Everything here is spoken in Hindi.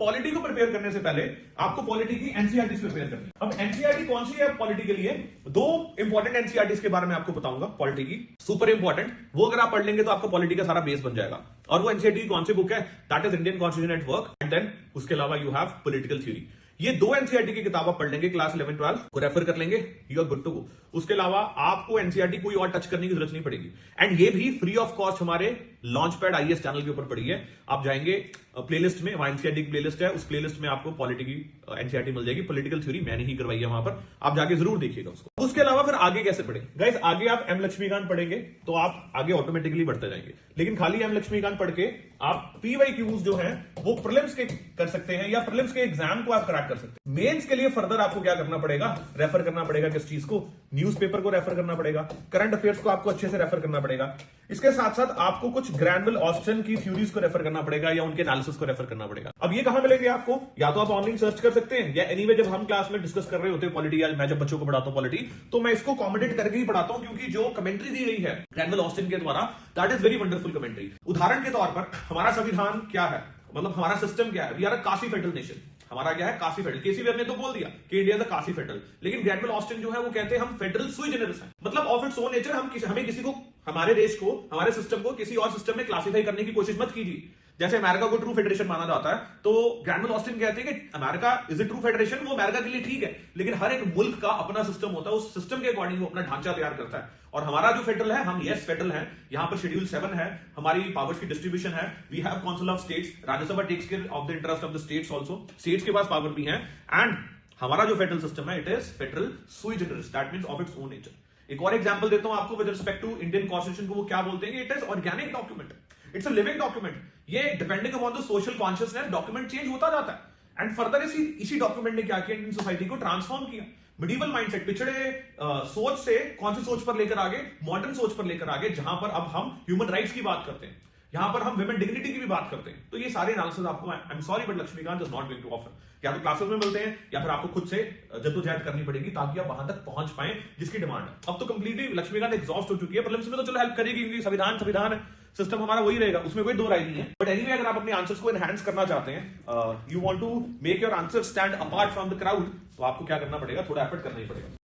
पॉलिटी को प्रिपेयर करने से पहले आपको पॉलिटी की एनसीईआरटी प्रिपेयर करनी है। अब एनसीईआरटी कौन सी है पॉलिटी के लिए? दो इंपॉर्टेंट एनसीईआरटी के बारे में आपको बताऊंगा पॉलिटी की, सुपर इंपॉर्टेंट। वो अगर आप पढ़ लेंगे तो आपको पॉलिटी का सारा बेस बन जाएगा। और वो एनसीईआरटी की कौन सी बुक है? That is Indian Constitution at Work. And then उसके अलावा यू हैव पॉलिटिकल थ्योरी। ये दो एनसीईआरटी की किताब आप पढ़ लेंगे, क्लास 11 12 को रेफर कर लेंगे, you are good to go. उसके अलावा आपको एनसीईआरटी कोई और टच करने की जरूरत नहीं पड़ेगी। एंड ये भी फ्री ऑफ कॉस्ट हमारे लॉन्च पैड आईएएस चैनल के ऊपर पड़ी है। आप जाएंगे प्लेलिस्ट में, वहां एनसीईआरटी की प्लेलिस्ट है, उस प्लेलिस्ट में आपको पॉलिटी की एनसीईआरटी मिल जाएगी। पॉलिटिकल थ्योरी मैंने ही करवाई है वहां पर, आप जाके जरूर देखिएगा उसको। उसके अलावा फिर आगे कैसे पढ़ेंगे गाइस? आगे आप एम लक्ष्मीकांत पढ़ेंगे तो आप आगे ऑटोमेटिकली बढ़ते जाएंगे। लेकिन खाली एम लक्ष्मीकांत पढ़ के आप पीवाईक्यूज जो है वो प्रीलिम्स के कर सकते हैं, या प्रीलिम्स के एग्जाम को आप क्रैक कर सकते हैं। मेंस के लिए फर्दर आपको क्या करना पड़ेगा? रेफर करना पड़ेगा किस चीज को? न्यूज़पेपर को रेफर करना पड़ेगा, करंट अफेयर्स को आपको अच्छे से रेफर करना पड़ेगा। इसके साथ साथ आपको कुछ ग्रैनविल ऑस्टिन की थ्योरीज को रेफर करना पड़ेगा, या उनके एनालिसिस को रेफर करना पड़ेगा। अब ये कहां मिलेंगे आपको? या तो आप ऑनलाइन सर्च कर सकते हैं, या एनीवे जब हम क्लास में डिस्कस कर रहे होते हैं पॉलिटी, या मैं जब बच्चों को पढ़ाता हूं पॉलिटी, तो मैं इसको कॉमेंटेट करके ही पढ़ाता हूं, क्योंकि जो कमेंट्री दी गई है ग्रैनविल ऑस्टिन के द्वारा, that is very wonderful commentary. उदाहरण के तौर पर हमारा संविधान क्या है, मतलब हमारा सिस्टम क्या है? We are a quasi federal nation. हमारा क्या है? Cast federal. केसी वेब ने तो बोल दिया कि India is a quasi federal, लेकिन ग्रैनविल ऑस्टिन जो है वो कहते हैं हम फेडरल सुई जनरस हैं। मतलब ऑफ इट्स ओन नेचर हमें किसी को, हमारे देश को, हमारे सिस्टम को किसी और सिस्टम में क्लासिफाई करने की कोशिश मत कीजिए। जैसे अमेरिका को ट्रू फेडरेशन माना जाता है, तो ग्रैनविल ऑस्टिन कहते हैं कि America is a true federation. वो अमेरिका के लिए ठीक है, लेकिन हर एक मुल्क का अपना सिस्टम होता है, उस सिस्टम के अकॉर्डिंग वो अपना ढांचा तैयार करता है। और हमारा जो फेडरल है, हम यस फेडरल है, यहां पर शेड्यूल 7 है, हमारी पावर्स की डिस्ट्रीब्यूशन है। We have council of states, Rajya Sabha takes care of the interest of the states also, states के पास पावर भी है। एंड हमारा जो फेडरल सिस्टम है, it is federal sui generis, that means of its own nature. एक और एग्जांपल देता हूं आपको with respect to Indian constitution को। वो क्या बोलते हैं? It is organic document, it's a living document. ये depending upon the social consciousness document change होता जाता है। एंड फर्दर इसी डॉक्यूमेंट ने क्या किया? इंडियन सोसाइटी को ट्रांसफॉर्म किया। मिडिवल माइंडसेट, पिछड़े सोच से कौन सी सोच पर लेकर आगे? मॉडर्न सोच पर लेकर आगे, जहां पर अब हम ह्यूमन राइट्स की बात करते हैं, यहां पर हम विमेन डिग्निटी की भी बात करते हैं। तो ये सारे एनालिसिस आपको, I am sorry but Laxmikanth is not going to offer. या तो क्लासेस में मिलते हैं, या फिर आपको खुद से जद्दोजहद करनी पड़ेगी ताकि आप वहां तक पहुंच पाए जिसकी डिमांड है। अब तो कंप्लीटली लक्ष्मीकांत एग्जॉस्ट हो चुकी है। प्रीलिम्स में तो चलो हेल्प करेगी, क्योंकि संविधान सिस्टम हमारा वही रहेगा, उसमें कोई दो राय नहीं है। बट एनीवे अगर आप अपने आंसर्स को एनहांस करना चाहते हैं, you want to make your answer stand apart from the crowd, तो आपको क्या करना पड़ेगा? थोड़ा एफर्ट करना ही पड़ेगा।